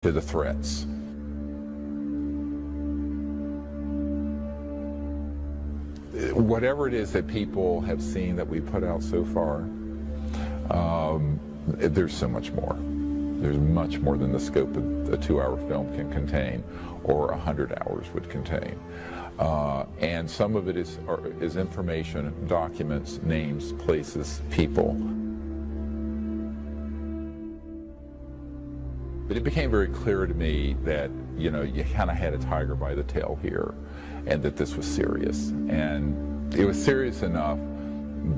to the threats. Whatever it is that people have seen that we put out so far, there's so much more. There's much more than the scope of a 2-hour film can contain, or 100 hours would contain. And some of it is information, documents, names, places, people. But it became very clear to me that, you kind of had a tiger by the tail here, and that this was serious. And it was serious enough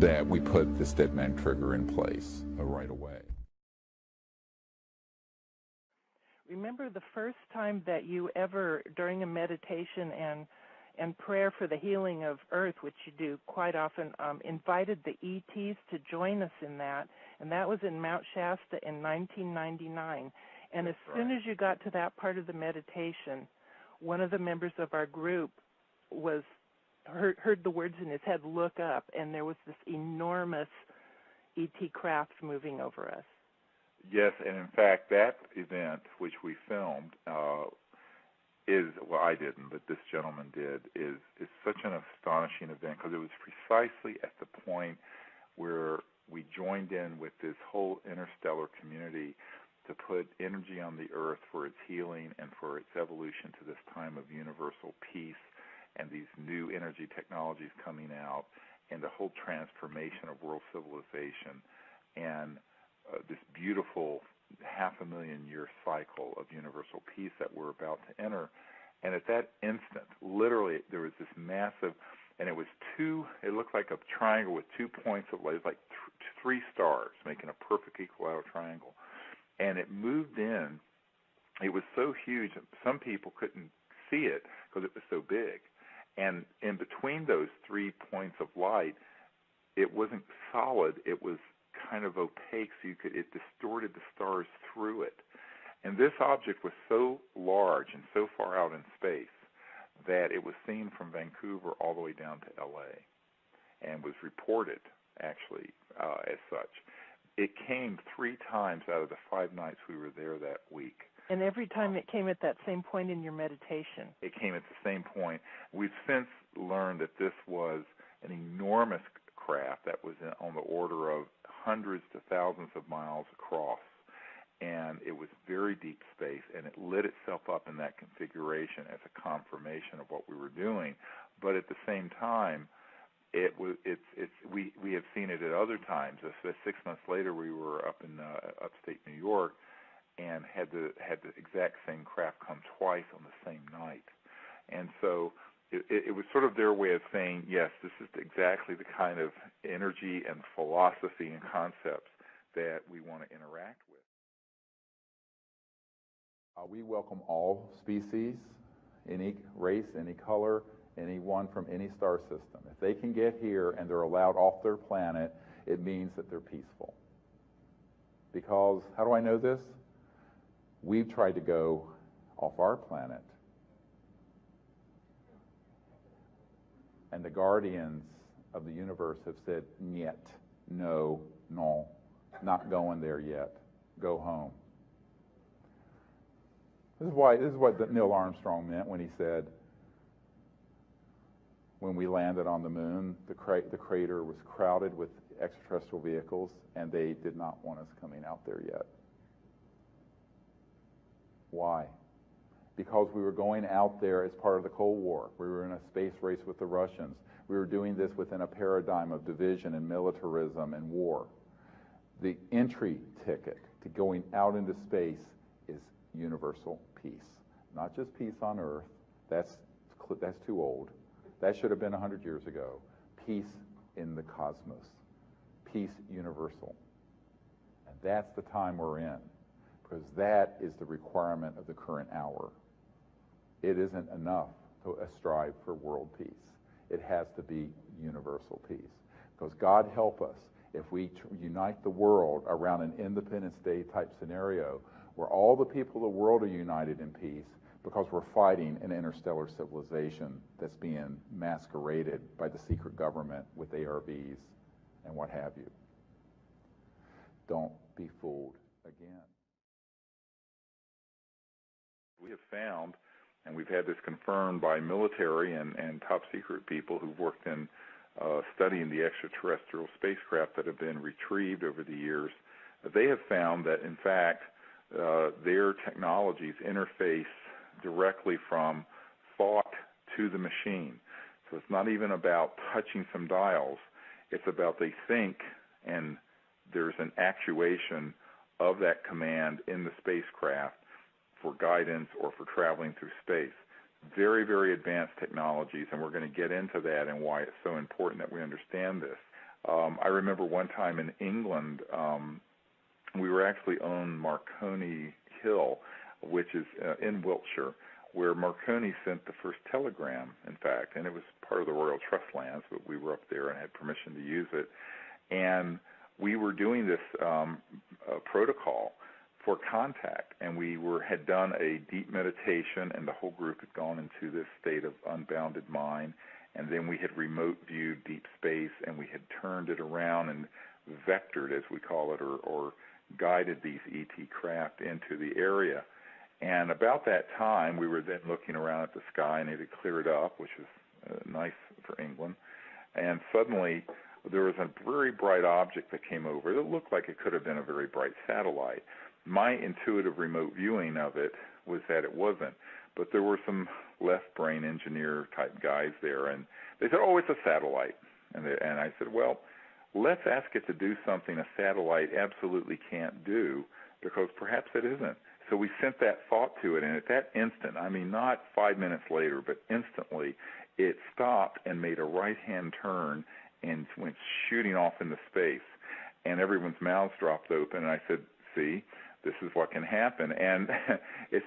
that we put this dead man trigger in place right away. Remember the first time that you ever, during a meditation and prayer for the healing of Earth, which you do quite often, invited the ETs to join us in that, and that was in Mount Shasta in 1999. And as soon as you got to that part of the meditation, one of the members of our group heard the words in his head, "Look up," and there was this enormous ET craft moving over us. Yes, and in fact, that event, which we filmed, I didn't, but this gentleman did, is such an astonishing event, because it was precisely at the point where we joined in with this whole interstellar community to put energy on the Earth for its healing and for its evolution to this time of universal peace, and these new energy technologies coming out, and the whole transformation of world civilization, and this beautiful 500,000-year cycle of universal peace that we're about to enter. And at that instant, literally, there was this massive, and it looked like a triangle with 2 points of light, like 3 stars, making a perfect equilateral triangle. And it moved in. It was so huge, some people couldn't see it because it was so big. And in between those 3 points of light, it wasn't solid, it was kind of opaque, so it distorted the stars through it. And this object was so large and so far out in space that it was seen from Vancouver all the way down to LA, and was reported, actually, as such. It came 3 times out of the 5 nights we were there that week. And every time it came at that same point in your meditation. It came at the same point. We've since learned that this was an enormous craft that was on the order of hundreds to thousands of miles across, and it was very deep space, and it lit itself up in that configuration as a confirmation of what we were doing. But at the same time, we have seen it at other times. 6 months later, we were up in upstate New York, and had the exact same craft come twice on the same night. And so it was sort of their way of saying, yes, this is exactly the kind of energy and philosophy and concepts that we want to interact with. We welcome all species, any race, any color, anyone from any star system. If they can get here and they're allowed off their planet, it means that they're peaceful. Because, how do I know this? We've tried to go off our planet, and the guardians of the universe have said, "Niet, no, not going there yet. Go home." This is what Neil Armstrong meant when he said, when we landed on the moon, the crater was crowded with extraterrestrial vehicles, and they did not want us coming out there yet. Why? Because we were going out there as part of the Cold War. We were in a space race with the Russians. We were doing this within a paradigm of division and militarism and war. The entry ticket to going out into space is universal peace. Not just peace on Earth. That's too old. That should have been 100 years ago. Peace in the cosmos. Peace universal. And that's the time we're in, because that is the requirement of the current hour. It isn't enough to strive for world peace. It has to be universal peace. Because God help us if we unite the world around an Independence Day type scenario where all the people of the world are united in peace, because we're fighting an interstellar civilization that's being masqueraded by the secret government with ARVs and what have you. Don't be fooled again. have found, and we've had this confirmed by military and top secret people who've worked in studying the extraterrestrial spacecraft that have been retrieved over the years, they have found that, in fact, their technologies interface directly from thought to the machine. So it's not even about touching some dials. It's about they think, and there's an actuation of that command in the spacecraft for guidance or for traveling through space. Very, very advanced technologies, and we're going to get into that and why it's so important that we understand this. I remember one time in England, we were actually on Marconi Hill, which is in Wiltshire, where Marconi sent the first telegram, in fact, and it was part of the Royal Trust lands, but we were up there and had permission to use it. And we were doing this protocol for contact, and we had done a deep meditation, and the whole group had gone into this state of unbounded mind, and then we had remote viewed deep space, and we had turned it around and vectored, as we call it, or guided these ET craft into the area. And about that time, we were then looking around at the sky, and it had cleared up, which is nice for England, and suddenly there was a very bright object that came over. It looked like it could have been a very bright satellite. My intuitive remote viewing of it was that it wasn't, but there were some left brain engineer type guys there, and they said, oh, it's a satellite. And I said, well, let's ask it to do something a satellite absolutely can't do, because perhaps it isn't. So we sent that thought to it, and at that instant, I mean not 5 minutes later, but instantly, it stopped and made a right-hand turn and went shooting off into space. And everyone's mouths dropped open, and I said, see, this is what can happen. And it's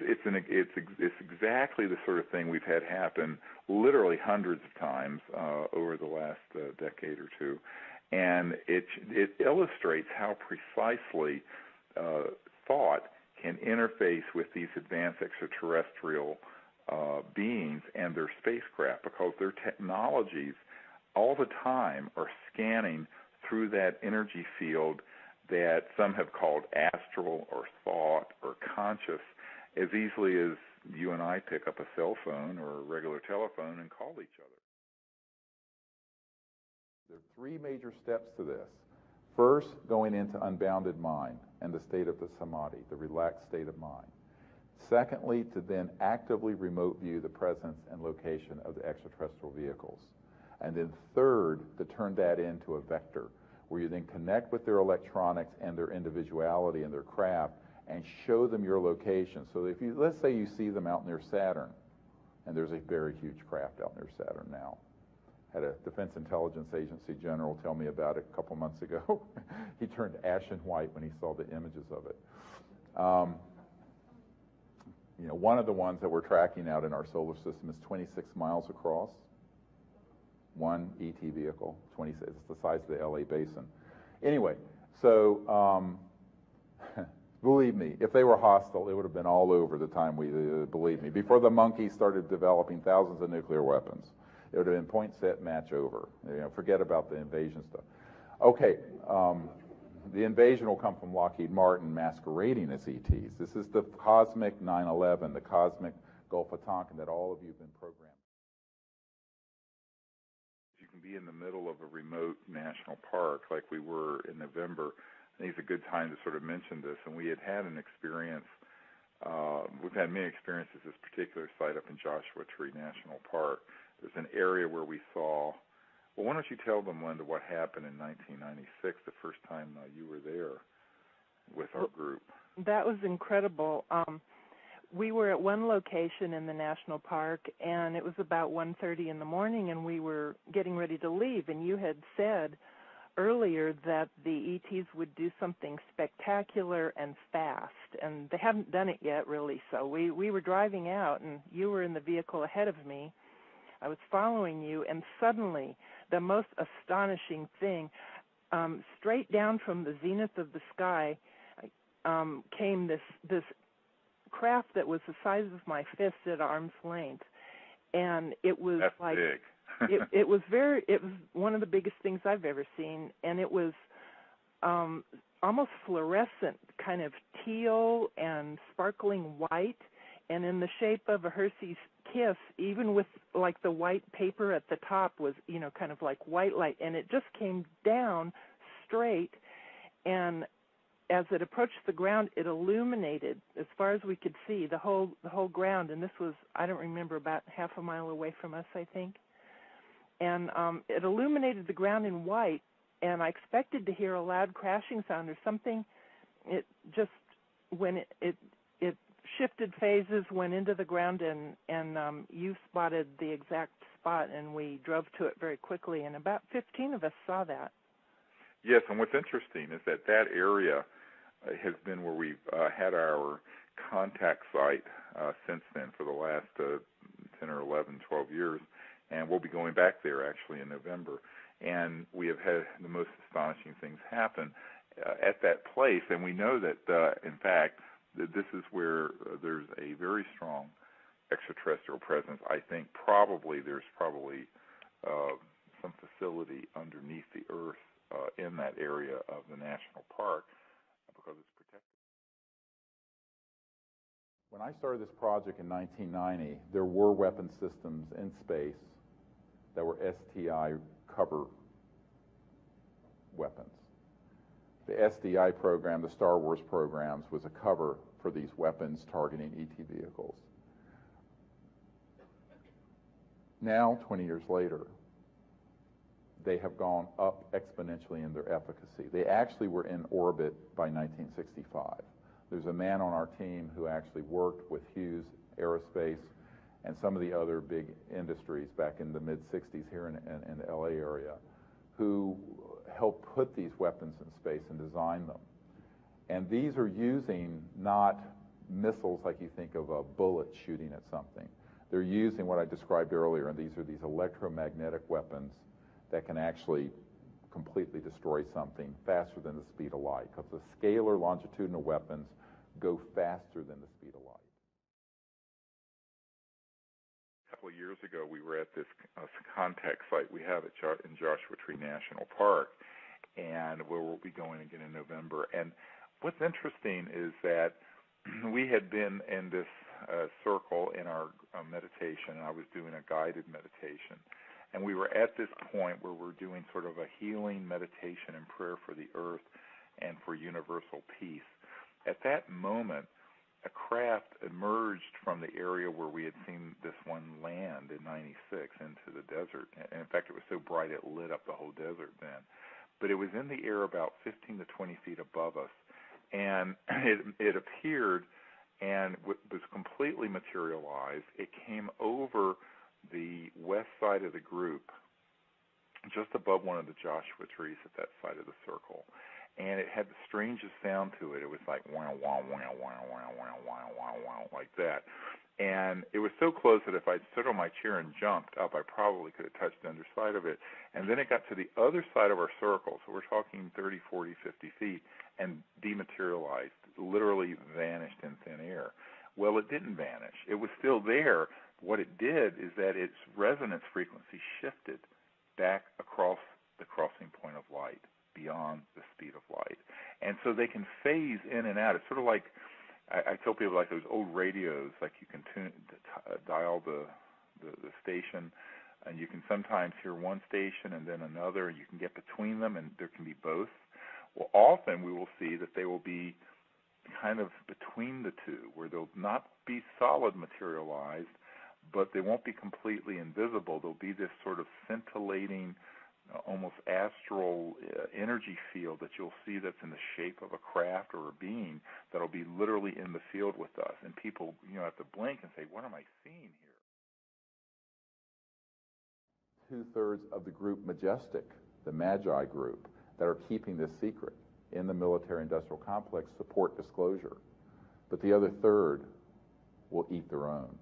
exactly the sort of thing we've had happen literally hundreds of times over the last decade or two. And it illustrates how precisely thought can interface with these advanced extraterrestrial beings and their spacecraft, because their technologies all the time are scanning through that energy field that some have called astral or thought or conscious, as easily as you and I pick up a cell phone or a regular telephone and call each other. There are three major steps to this. First, going into unbounded mind and the state of the samadhi, the relaxed state of mind. Secondly, to then actively remote view the presence and location of the extraterrestrial vehicles. And then third, to turn that into a vector, where you then connect with their electronics and their individuality and their craft and show them your location. So if you, let's say you see them out near Saturn, and there's a very huge craft out near Saturn now. Had a Defense Intelligence Agency general tell me about it a couple months ago. He turned ashen white when he saw the images of it. You know, one of the ones that we're tracking out in our solar system is 26 miles across. One ET vehicle, 26. It's the size of the LA basin. Anyway, so believe me, if they were hostile, it would have been all over the time we, believe me. Before the monkeys started developing thousands of nuclear weapons, it would have been point, set, match, over. You know, forget about the invasion stuff. Okay, the invasion will come from Lockheed Martin masquerading as ETs. This is the cosmic 9/11, the cosmic Gulf of Tonkin that all of you have been programmed. You can be in the middle of a remote national park like we were in November. I think it's a good time to sort of mention this. And we had an experience, we've had many experiences at this particular site up in Joshua Tree National Park. There's an area where we saw, well, why don't you tell them, Linda, what happened in 1996, the first time you were there with our group? That was incredible. We were at one location in the national park, and it was about 1:30 in the morning, and we were getting ready to leave, and you had said earlier that the ETs would do something spectacular and fast, and they haven't done it yet, really. So we were driving out, and you were in the vehicle ahead of me. I was following you, and suddenly, the most astonishing thing, straight down from the zenith of the sky came this craft that was the size of my fist at arm's length, and it was That's like big. it was one of the biggest things I've ever seen, and it was almost fluorescent, kind of teal and sparkling white, and in the shape of a Hershey's Kiss, even with like the white paper at the top was, kind of like white light, and it just came down straight, and as it approached the ground, it illuminated as far as we could see the whole ground, and this was, I don't remember, about half a mile away from us, I think, and it illuminated the ground in white, and I expected to hear a loud crashing sound or something. It just, when it shifted phases, went into the ground, and you spotted the exact spot, and we drove to it very quickly, and about 15 of us saw that. Yes, and what's interesting is that area has been where we've had our contact site since then for the last 10 or 11, 12 years, and we'll be going back there actually in November, and we have had the most astonishing things happen at that place, and we know that, in fact, this is where there's a very strong extraterrestrial presence. I think there's probably some facility underneath the earth in that area of the national park because it's protected. When I started this project in 1990, there were weapon systems in space that were STI cover weapons. The SDI program, the Star Wars programs, was a cover for these weapons targeting ET vehicles. Now, 20 years later, they have gone up exponentially in their efficacy. They actually were in orbit by 1965. There's a man on our team who actually worked with Hughes Aerospace and some of the other big industries back in the mid-60s here in the LA area, who helped put these weapons in space and design them. And these are using not missiles like you think of a bullet shooting at something. They're using what I described earlier, and these electromagnetic weapons that can actually completely destroy something faster than the speed of light, because the scalar longitudinal weapons go faster than the speed of light. A couple of years ago, we were at this contact site we have in Joshua Tree National Park, and where we'll be going again in November. And what's interesting is that we had been in this circle in our meditation, and I was doing a guided meditation. And we were at this point where we're doing sort of a healing meditation and prayer for the earth and for universal peace. At that moment, a craft emerged from the area where we had seen this one land in '96 into the desert. And in fact, it was so bright it lit up the whole desert then. But it was in the air about 15 to 20 feet above us. And it appeared and was completely materialized. It came over the west side of the group, just above one of the Joshua trees at that side of the circle. And it had the strangest sound to it. It was like wow, wow, wow, wow, wow, wow, wow, wow, wow, like that. And it was so close that if I'd stood on my chair and jumped up, I probably could have touched the underside of it. And then it got to the other side of our circle, so we're talking 30, 40, 50 feet, and dematerialized, literally vanished in thin air. Well, it didn't vanish. It was still there. What it did is that its resonance frequency shifted back across the crossing point of light, beyond the speed of light. And so they can phase in and out. It's sort of like, I tell people, like those old radios, like you can dial the station, and you can sometimes hear one station and then another, and you can get between them, and there can be both. Well, often we will see that they will be kind of between the two, where they'll not be solid materialized, but they won't be completely invisible. There'll be this sort of scintillating, almost astral energy field that you'll see that's in the shape of a craft or a being that'll be literally in the field with us. And people, have to blink and say, what am I seeing here? 2/3 of the group Majestic, the Magi group, that are keeping this secret in the military-industrial complex support disclosure. But the other third will eat their own.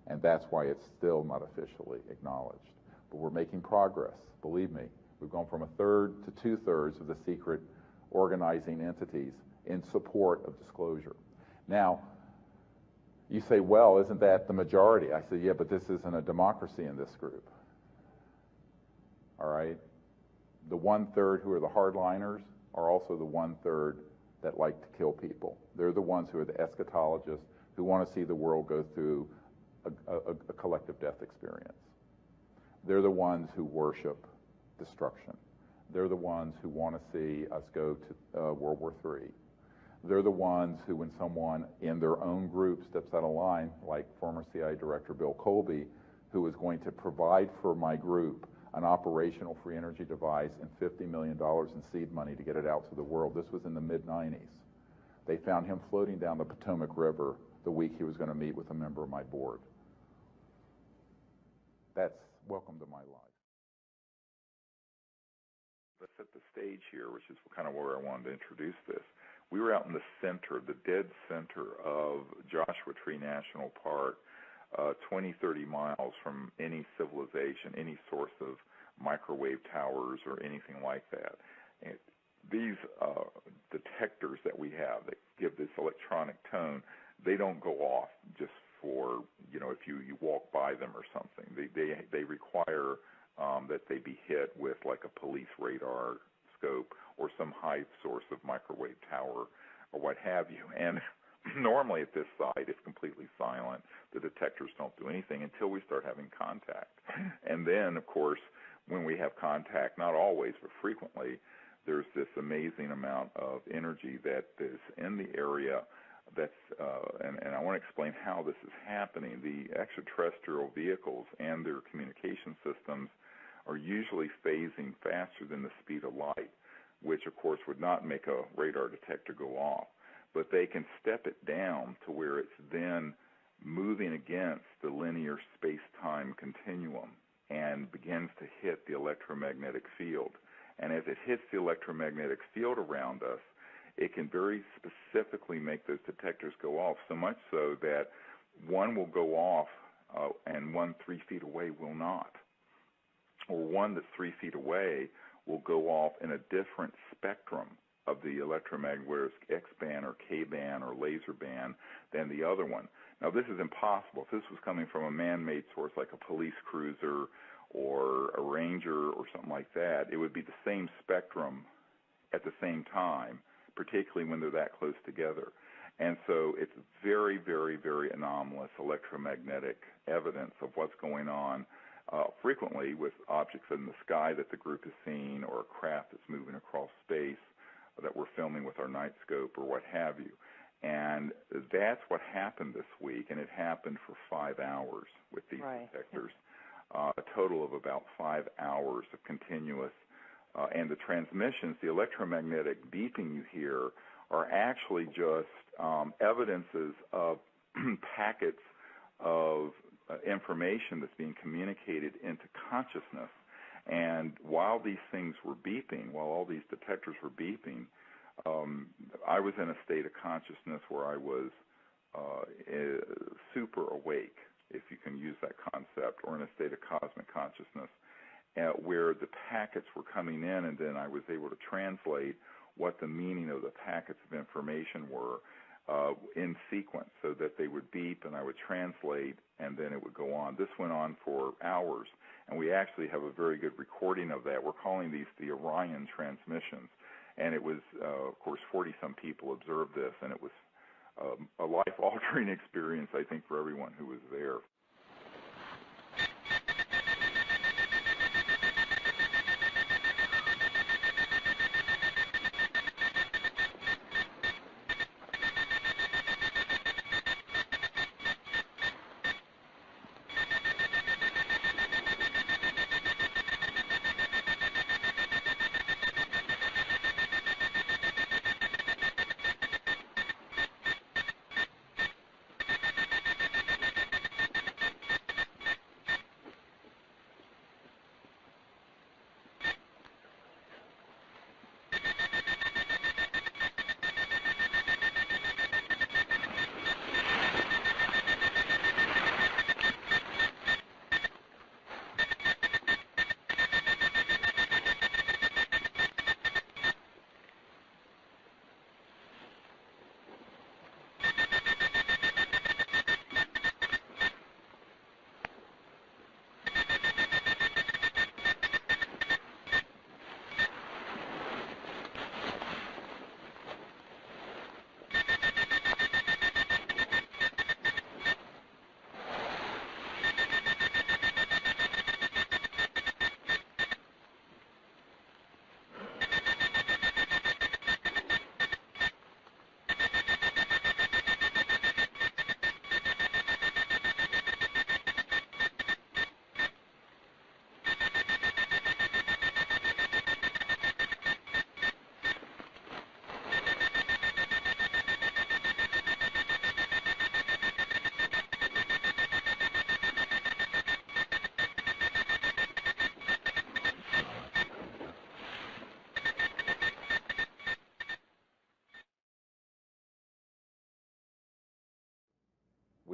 And that's why it's still not officially acknowledged. But we're making progress, believe me. We've gone from 1/3 to 2/3 of the secret organizing entities in support of disclosure. Now, you say, well, isn't that the majority? I say, yeah, but this isn't a democracy in this group. All right? The 1/3 who are the hardliners are also the 1/3 that like to kill people. They're the ones who are the eschatologists. who want to see the world go through a collective death experience. They're the ones who worship destruction. They're the ones who want to see us go to World War III. They're the ones who, when someone in their own group steps out of line, like former CIA Director Bill Colby, who is going to provide for my group an operational free energy device and $50 million in seed money to get it out to the world. This was in the mid-90s. They found him floating down the Potomac River the week he was going to meet with a member of my board. That's welcome to my life. Let's set the stage here, which is kind of where I wanted to introduce this. We were out in the center, the dead center of Joshua Tree National Park, 20, 30 miles from any civilization, any source of microwave towers or anything like that. And these detectors that we have that give this electronic tone, they don't go off just for, if you walk by them or something. They require that they be hit with like a police radar scope or some high source of microwave tower or what have you. And normally at this site, it's completely silent. The detectors don't do anything until we start having contact. And then, of course, when we have contact, not always, but frequently, there's this amazing amount of energy that is in the area that's, and I want to explain how this is happening. The extraterrestrial vehicles and their communication systems are usually phasing faster than the speed of light, which, of course, would not make a radar detector go off. But they can step it down to where it's then moving against the linear space-time continuum and begins to hit the electromagnetic field. And as it hits the electromagnetic field around us, it can very specifically make those detectors go off, so much so that one will go off and one 3 feet away will not. Or one that's 3 feet away will go off in a different spectrum of the electromagnetic, whether it's X-band or K-band or laser band, than the other one. Now, this is impossible. If this was coming from a man-made source like a police cruiser or a Ranger or something like that, it would be the same spectrum at the same time, particularly when they're that close together. And so it's very, very, very anomalous electromagnetic evidence of what's going on frequently with objects in the sky that the group is seeing, or a craft that's moving across space that we're filming with our night scope or what have you. And that's what happened this week, and it happened for 5 hours with these detectors, a total of about 5 hours of continuous. And the transmissions, the electromagnetic beeping you hear, are actually just evidences of packets of information that's being communicated into consciousness. And while these things were beeping, while all these detectors were beeping, I was in a state of consciousness where I was super awake, if you can use that concept, or in a state of cosmic consciousness, where the packets were coming in, and then I was able to translate what the meaning of the packets of information were in sequence, so that they would beep and I would translate, and then it would go on. This went on for hours, and we actually have a very good recording of that. We're calling these the Orion transmissions, and it was, of course, 40-some people observed this, and it was a life-altering experience, I think, for everyone who was there.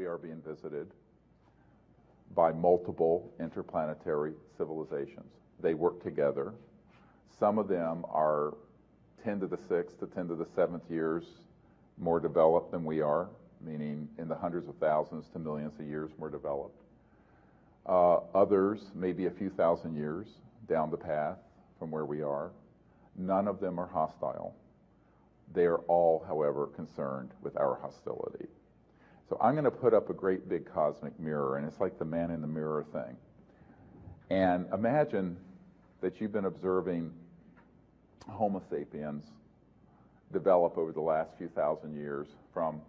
we are being visited by multiple interplanetary civilizations. They work together. Some of them are 10 to the 6th to 10 to the 7th years more developed than we are, meaning in the hundreds of thousands to millions of years more developed. Others may be a few thousand years down the path from where we are. None of them are hostile. They are all, however, concerned with our hostility. So I'm going to put up a great big cosmic mirror, and it's like the man in the mirror thing. And imagine that you've been observing Homo sapiens develop over the last few thousand years from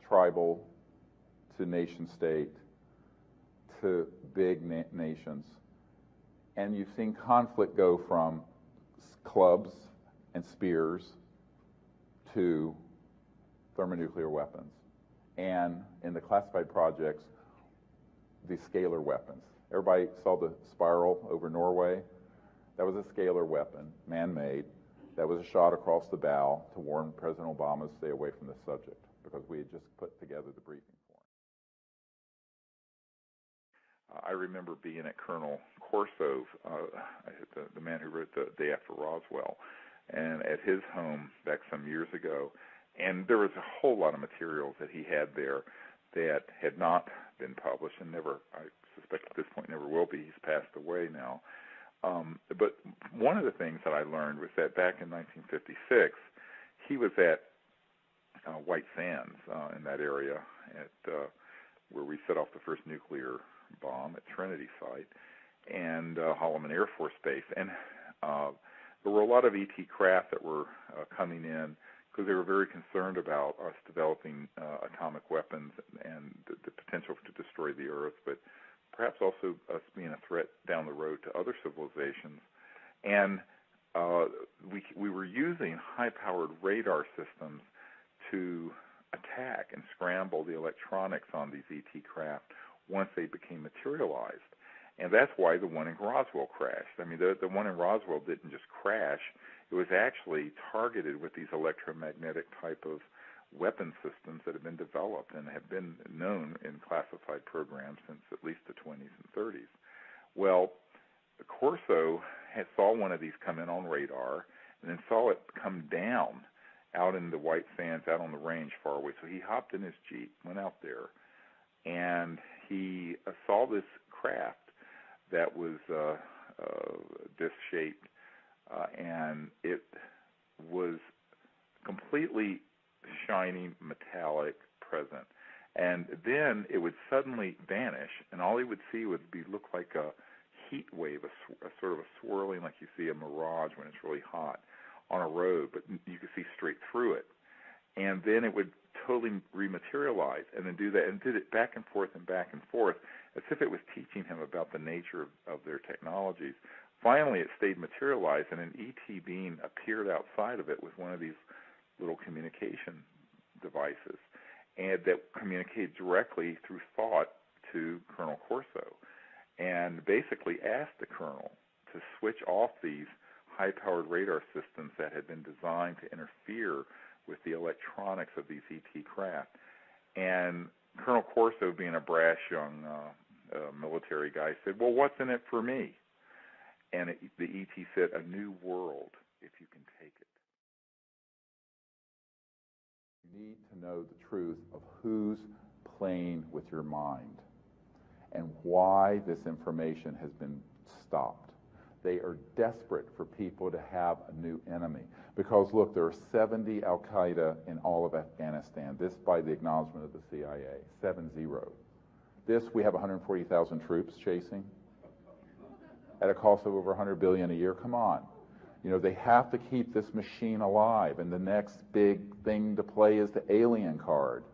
tribal to nation state to big nations. And you've seen conflict go from clubs and spears to thermonuclear weapons. And in the classified projects, the scalar weapons. Everybody saw the spiral over Norway? That was a scalar weapon, man-made. That was a shot across the bow to warn President Obama to stay away from this subject, because we had just put together the briefing for him. I remember being at Colonel Corso's, the man who wrote The Day After Roswell, and at his home back some years ago, and there was a whole lot of materials that he had there that had not been published and never, I suspect at this point, never will be. He's passed away now. But one of the things that I learned was that back in 1956, he was at White Sands in that area at where we set off the first nuclear bomb at Trinity site, and Holloman Air Force Base. And there were a lot of ET craft that were coming in because they were very concerned about us developing atomic weapons and the potential to destroy the Earth, but perhaps also us being a threat down the road to other civilizations. And we were using high-powered radar systems to attack and scramble the electronics on these ET craft once they became materialized. And that's why the one in Roswell crashed. I mean, the one in Roswell didn't just crash. It was actually targeted with these electromagnetic type of weapon systems that have been developed and have been known in classified programs since at least the 20s and 30s. Well, Corso saw one of these come in on radar and then saw it come down out in the White Sands, out on the range far away. So he hopped in his Jeep, went out there, and he saw this craft that was disc-shaped, and it was completely shining, metallic, present. And then it would suddenly vanish, and all he would see would look like a heat wave, a sort of a swirling, like you see a mirage when it's really hot on a road, but you could see straight through it. And then it would totally rematerialize, and then do that, and did it back and forth, as if it was teaching him about the nature of their technologies. Finally, it stayed materialized, and an ET being appeared outside of it with one of these little communication devices, and that communicated directly through thought to Colonel Corso, and basically asked the colonel to switch off these high-powered radar systems that had been designed to interfere with the electronics of these ET craft. And Colonel Corso, being a brash young military guy, said, "Well, what's in it for me?" And the ET said, "A new world, if you can take it." You need to know the truth of who's playing with your mind and why this information has been stopped. They are desperate for people to have a new enemy. Because, look, there are 70 al-Qaeda in all of Afghanistan. This by the acknowledgement of the CIA, 7-0. This we have 140,000 troops chasing at a cost of over $100 billion a year. Come on. You know, they have to keep this machine alive, and the next big thing to play is the alien card.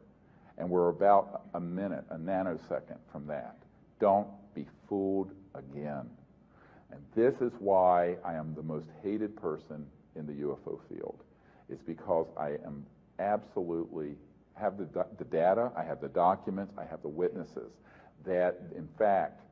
And we're about a minute, a nanosecond from that. Don't be fooled again. And this is why I am the most hated person in the UFO field. It's because I am absolutely, have the data, I have the documents, I have the witnesses, that in fact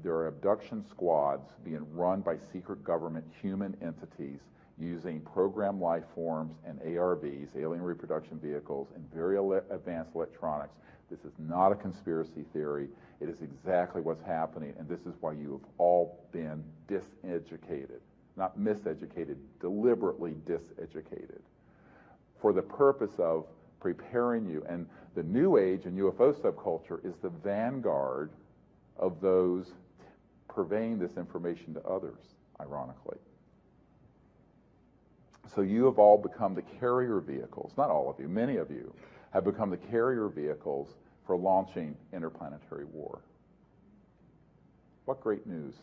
there are abduction squads being run by secret government human entities using programmed life forms and ARVs, alien reproduction vehicles, and very advanced electronics. This is not a conspiracy theory. It is exactly what's happening, and this is why you have all been diseducated. Not miseducated, deliberately diseducated, for the purpose of preparing you. And the New Age and UFO subculture is the vanguard of those purveying this information to others, ironically. So you have all become the carrier vehicles, not all of you, many of you have become the carrier vehicles for launching interplanetary war. What great news.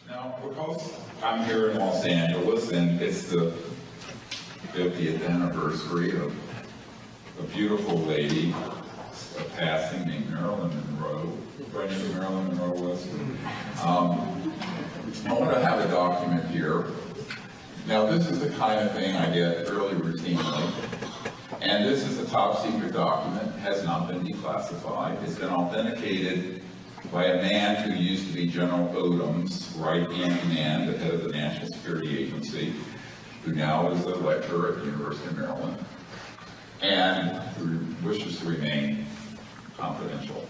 Now, because I'm here in Los Angeles and it's the 50th anniversary of a beautiful lady passing named Marilyn Monroe. Everybody knew who Marilyn Monroe was? I want to have a document here. Now, this is the kind of thing I get fairly routinely. And this is a top secret document, has not been declassified. It's been authenticated by a man who used to be General Odom's right-hand man, the head of the National Security Agency, who now is a lecturer at the University of Maryland, and who wishes to remain confidential.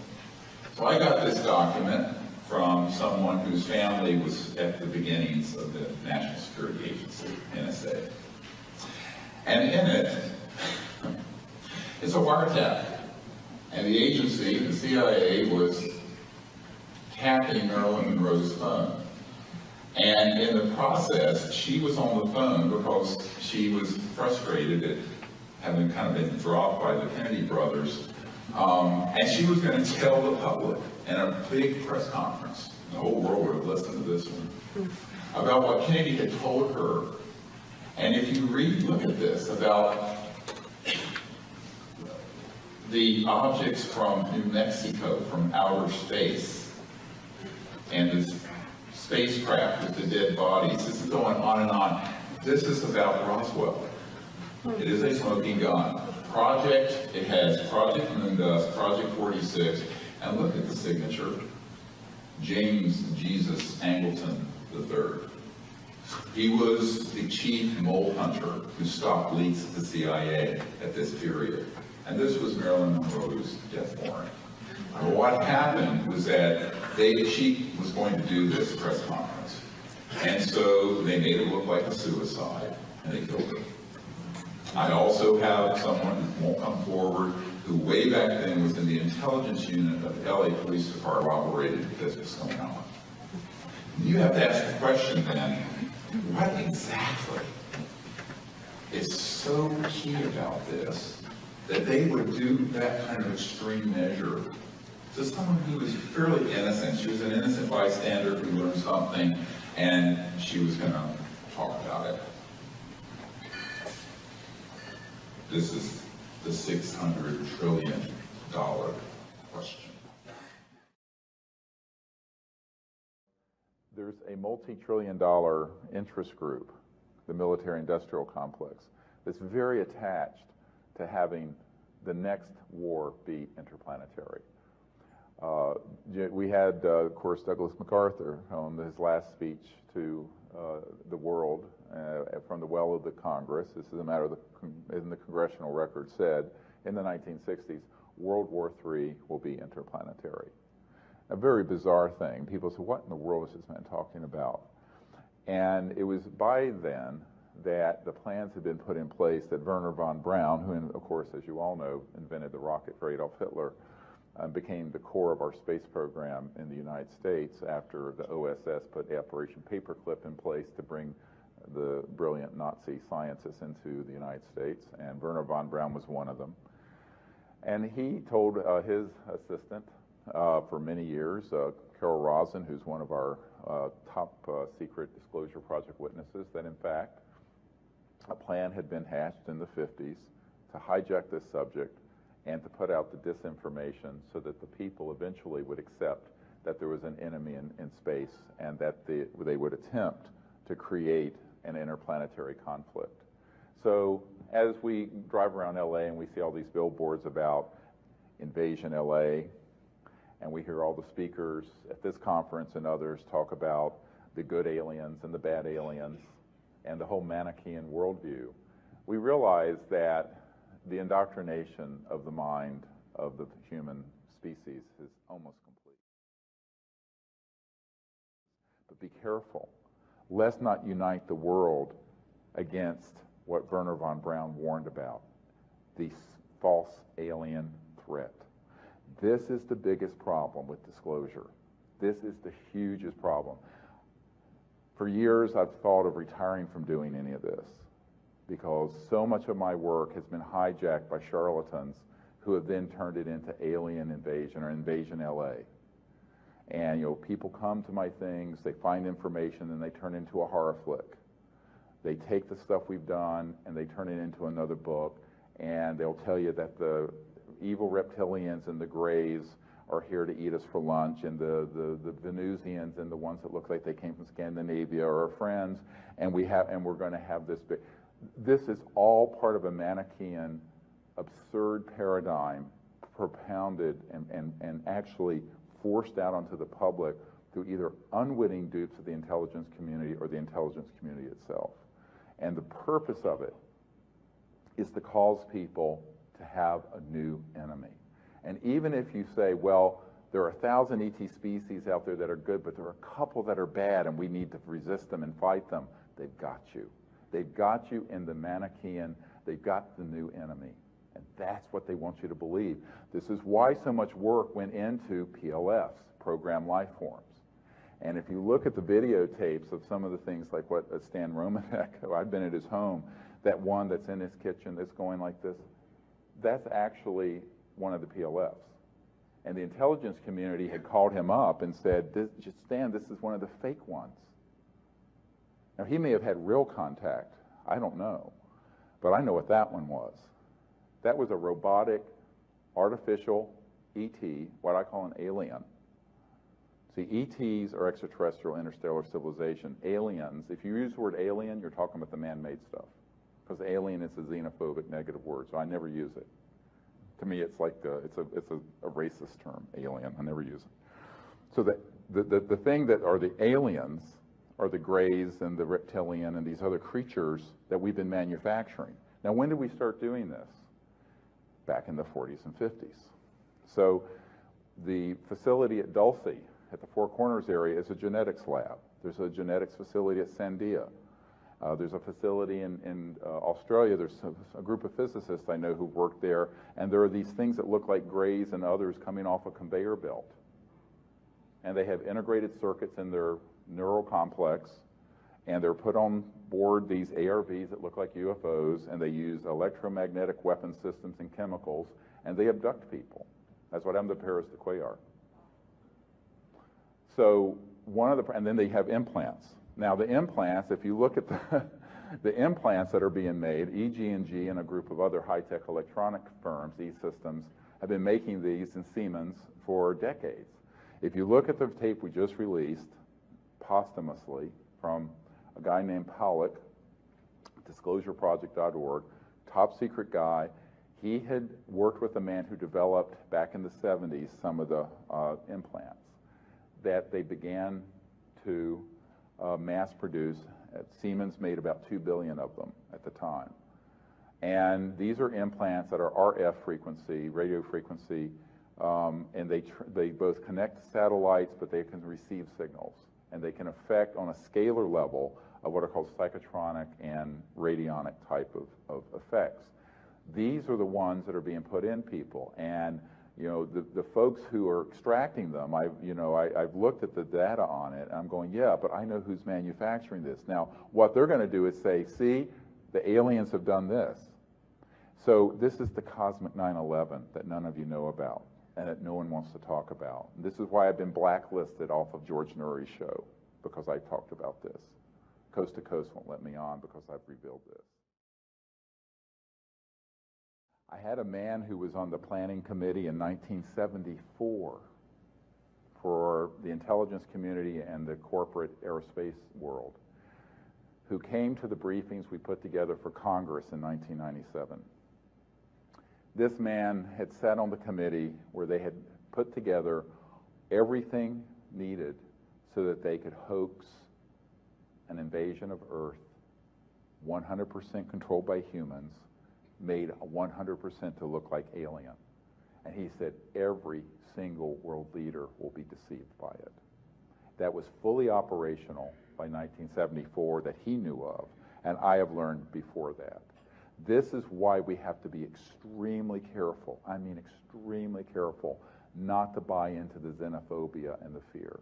So I got this document from someone whose family was at the beginnings of the National Security Agency, NSA. And in it, it's a wiretap. And the agency, the CIA, was tapping Marilyn Monroe's phone. And in the process, she was on the phone because she was frustrated at having kind of been dropped by the Kennedy brothers. And she was going to tell the public in a big press conference, the whole world would have listened to this one, about what Kennedy had told her. And if you look at this, about the objects from New Mexico, from outer space, and this spacecraft with the dead bodies, this is going on and on. This is about Roswell. It is a smoking gun. It has Project Moondust, Project 46, and look at the signature, James Jesus Angleton III. He was the chief mole hunter who stopped leaks at the CIA at this period. And this was Marilyn Monroe's death warrant. But what happened was that she was going to do this press conference. And so they made it look like a suicide, and they killed her. I also have someone who won't come forward, who way back then was in the intelligence unit of the LA Police Department, operated because what's going on. You have to ask the question then, what exactly is so key about this that they would do that kind of extreme measure to someone who was fairly innocent? She was an innocent bystander who learned something, and she was going to talk about it. This is the $600 trillion question. There's a multi-trillion-dollar interest group, the military-industrial complex, that's very attached to having the next war be interplanetary. We had, of course, Douglas MacArthur on his last speech to the world from the well of the Congress. This is a matter of in the congressional record said in the 1960s, World War III will be interplanetary. A very bizarre thing. People said, what in the world is this man talking about? And it was by then that the plans had been put in place that Wernher von Braun, who, of course, as you all know, invented the rocket for Adolf Hitler, became the core of our space program in the United States after the OSS put Operation Paperclip in place to bring the brilliant Nazi scientists into the United States, and Wernher von Braun was one of them. And he told his assistant for many years, Carol Rosin, who's one of our top secret disclosure project witnesses, that in fact a plan had been hatched in the 50s to hijack this subject and to put out the disinformation so that the people eventually would accept that there was an enemy in space and that they would attempt to create an interplanetary conflict. So as we drive around LA and we see all these billboards about Invasion LA, and we hear all the speakers at this conference and others talk about the good aliens and the bad aliens and the whole Manichaean worldview, we realize that the indoctrination of the mind of the human species is almost complete. But be careful. Let's not unite the world against what Wernher von Braun warned about, the false alien threat. This is the biggest problem with disclosure. This is the hugest problem. For years, I've thought of retiring from doing any of this because so much of my work has been hijacked by charlatans who have then turned it into Alien Invasion or Invasion LA. And people come to my things, they find information, and they turn it into a horror flick. They take the stuff we've done and they turn it into another book, and they'll tell you that the evil reptilians and the Greys are here to eat us for lunch, and the Venusians and the ones that look like they came from Scandinavia are our friends, and we're going to have this big. This is all part of a Manichaean, absurd paradigm propounded and actually forced out onto the public through either unwitting dupes of the intelligence community or the intelligence community itself. And the purpose of it is to cause people to have a new enemy. And even if you say, well, there are 1,000 ET species out there that are good, but there are a couple that are bad and we need to resist them and fight them, they've got you. They've got you in the Manichaean, they've got the new enemy. And that's what they want you to believe. This is why so much work went into PLFs, programmed life forms. And if you look at the videotapes of some of the things like what Stan Romanek, I've been at his home, that one that's in his kitchen that's going like this, that's actually one of the PLFs. And the intelligence community had called him up and said, Stan, this is one of the fake ones. Now, he may have had real contact. I don't know. But I know what that one was. That was a robotic, artificial ET, what I call an alien. See, ETs are extraterrestrial interstellar civilization. Aliens, if you use the word alien, you're talking about the man-made stuff. Because alien is a xenophobic negative word, so I never use it. To me, it's like it's a racist term, alien. I never use it. So the thing that are the aliens are the Greys and the reptilian and these other creatures that we've been manufacturing. Now, when did we start doing this? Back in the 40s and 50s. So the facility at Dulce, at the Four Corners area, is a genetics lab. There's a genetics facility at Sandia. There's a facility in Australia. There's a group of physicists I know who work there, and there are these things that look like Greys and others coming off a conveyor belt. And they have integrated circuits in their neural complex, and they're put on board these ARVs that look like UFOs, and they use electromagnetic weapon systems and chemicals, and they abduct people. That's what happened to Paris the Cuellar. So and then they have implants. Now the implants, if you look at the implants that are being made, EG&G and a group of other high-tech electronic firms, E-Systems, have been making these in Siemens for decades. If you look at the tape we just released posthumously from a guy named Pollock, disclosureproject.org, top secret guy. He had worked with a man who developed back in the 70s some of the implants that they began to mass produce. Siemens made about 2 billion of them at the time. And these are implants that are RF frequency, radio frequency, and they both connect to satellites, but they can receive signals. And they can affect on a scalar level of what are called psychotronic and radionic type of effects. These are the ones that are being put in people. And the folks who are extracting them, I've looked at the data on it, and I'm going, yeah, but I know who's manufacturing this. Now, what they're going to do is say, see, the aliens have done this. So this is the cosmic 9/11 that none of you know about and that no one wants to talk about. And this is why I've been blacklisted off of George Nuri's show, because I talked about this. Coast to Coast won't let me on because I've revealed this. I had a man who was on the planning committee in 1974 for the intelligence community and the corporate aerospace world, who came to the briefings we put together for Congress in 1997. This man had sat on the committee where they had put together everything needed so that they could hoax an invasion of Earth, 100% controlled by humans, made 100% to look like alien. And he said every single world leader will be deceived by it. That was fully operational by 1974 that he knew of, and I have learned before that. This is why we have to be extremely careful, I mean extremely careful, not to buy into the xenophobia and the fear.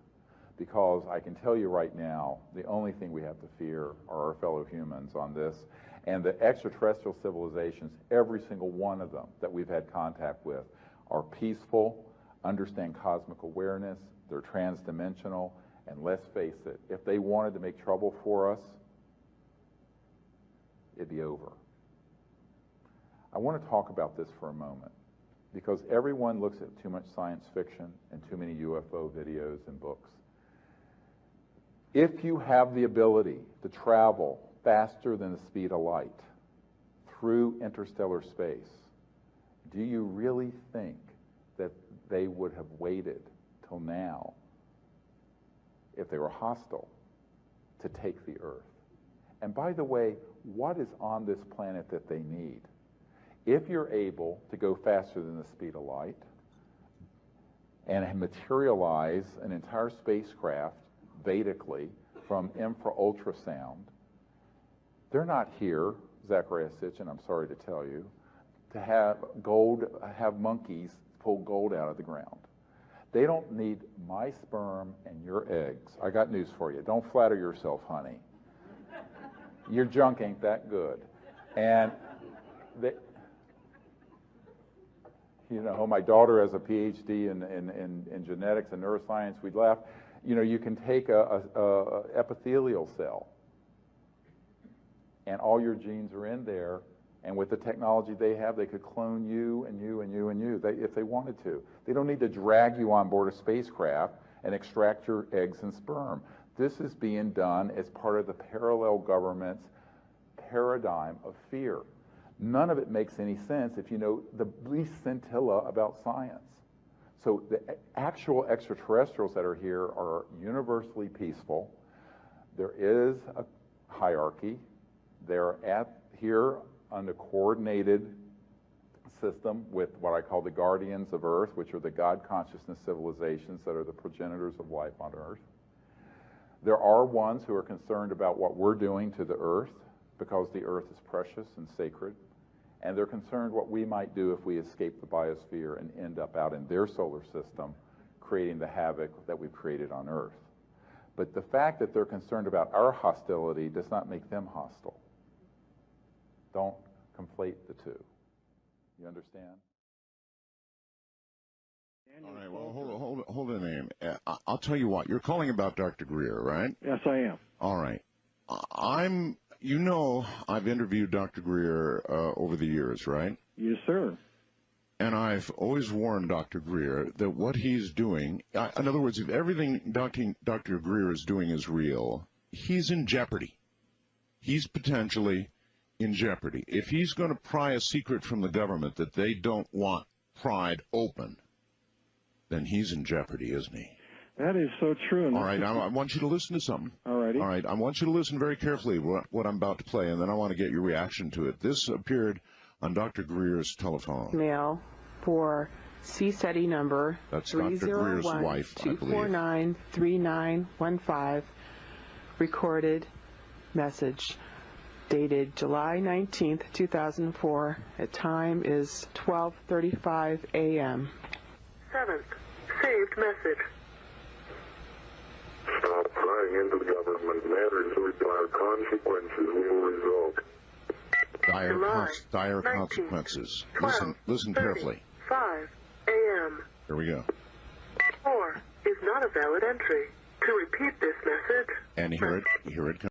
Because I can tell you right now, the only thing we have to fear are our fellow humans on this. And the extraterrestrial civilizations, every single one of them that we've had contact with, are peaceful, understand cosmic awareness, they're transdimensional, and let's face it, if they wanted to make trouble for us, it'd be over. I want to talk about this for a moment, because everyone looks at too much science fiction and too many UFO videos and books. If you have the ability to travel faster than the speed of light through interstellar space, do you really think that they would have waited till now, if they were hostile, to take the Earth? And by the way, what is on this planet that they need? If you're able to go faster than the speed of light and materialize an entire spacecraft Vedically from infra-ultrasound, they're not here, Zachariah Sitchin, I'm sorry to tell you, to have gold, have monkeys pull gold out of the ground. They don't need my sperm and your eggs. I got news for you. Don't flatter yourself, honey. Your junk ain't that good. And they, you know, my daughter has a PhD in genetics and neuroscience. We'd laugh. You know, you can take a epithelial cell, and all your genes are in there, and with the technology they have, they could clone you and you and you and you if they wanted to. They don't need to drag you on board a spacecraft and extract your eggs and sperm. This is being done as part of the parallel government's paradigm of fear. None of it makes any sense if you know the least scintilla about science. So the actual extraterrestrials that are here are universally peaceful. There is a hierarchy. They're here on a coordinated system with what I call the guardians of Earth, which are the God consciousness civilizations that are the progenitors of life on Earth. There are ones who are concerned about what we're doing to the Earth, because the Earth is precious and sacred. And they're concerned what we might do if we escape the biosphere and end up out in their solar system, creating the havoc that we've created on Earth. But the fact that they're concerned about our hostility does not make them hostile. Don't conflate the two. You understand? All right, well, hold a name. I'll tell you what, you're calling about Dr. Greer, right? Yes, I am. All right. You know, I've interviewed Dr. Greer over the years, right? Yes, sir. And I've always warned Dr. Greer that what he's doing, in other words, if everything Dr. Greer is doing is real, he's in jeopardy. He's potentially in jeopardy. If he's going to pry a secret from the government that they don't want pried open, then he's in jeopardy, isn't he? That is so true. All right, I want you to listen to something. All righty. All right, I want you to listen very carefully to what I'm about to play, and then I want to get your reaction to it. This appeared on Dr. Greer's telephone. Mail for CSETI number 301-249-3915, recorded message dated July 19th, 2004. At time is 12:35 a.m. 7th, saved message. Stop prying into the government matters with dire consequences will result. Dire consequences. Listen carefully. 5 a.m. Here we go. 4 is not a valid entry. To repeat this message, And here it comes.